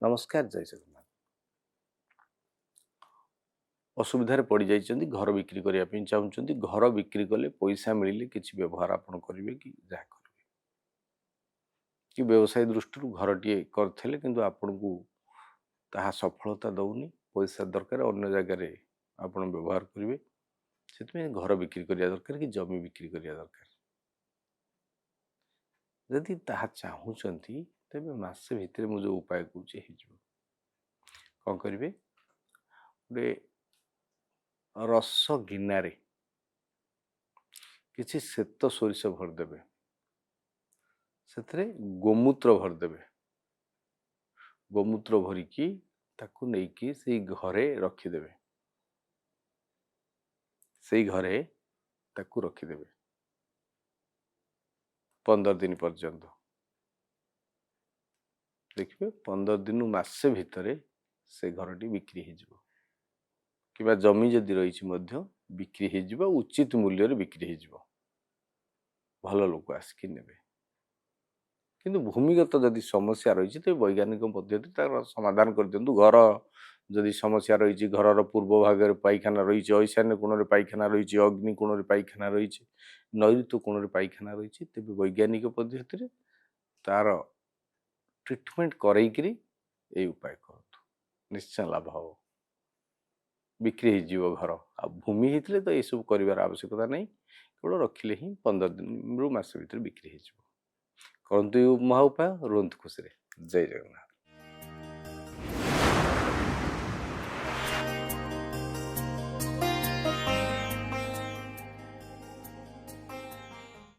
नमस्कार जय जगन्नाथ। असुविधार पड़ जाइछन्ति घर बिक्री करिया पिन चाहुछन्ति घर बिक्री कले पैसा मिलिले किछि व्यवहार आपण करिवे कि जा करिवे कि व्यवसाय दृष्टि घरटीए करथिले किंतु आपनकु ताहा सफलता दउनी पैसा दरकार अन्य जगह रे आपण व्यवहार करिवे सेतमे घर बिक्री करिया दरकार कि जमी बिक्री करिया दरकार यदि ताहा चाहुछन्ति तेबे मासे भितरे मु जो उपाय कहूचे हिजो कोन करिवे गोटे रस गिनारे किछि सेत सोरिष भरदेवे से गोमूत्र भरदेवे गोमूत्र भरिकी ताकू नेकी से घरे रखिदेवे से घरे ताकू रखिदेवे 15 दिन पर्यंत देखिए 15 दिन मासे भितरे से घरटी बिक्री हो कि जमी जदि रही बिक्री हो उचित मूल्य रे बिक्री हो भल लोक आसिक ने किंतु भूमिगत जदि समस्या रही तो वैज्ञानिक पद्धति तार समाधान कर दिंतु घर जदि समस्या रही घर पूर्व भाग पाइखाना रही ईशान्य कोण पाइखाना रही अग्नि कोण पाइखाना रही नैऋत्य कोण पाइखाना रही तेज वैज्ञानिक पद्धति तार ट्रिटमेंट करैकरी ए उपाय करतु निश्चय लाभ हो बिक्री हो घर आ भूमि होते तो यू कर आवश्यकता नहीं केवल रखिले ही 15 दिन रु मास भर बिक्री हो करंतु महा उपाय रुहतु खुशी जय जगन्नाथ।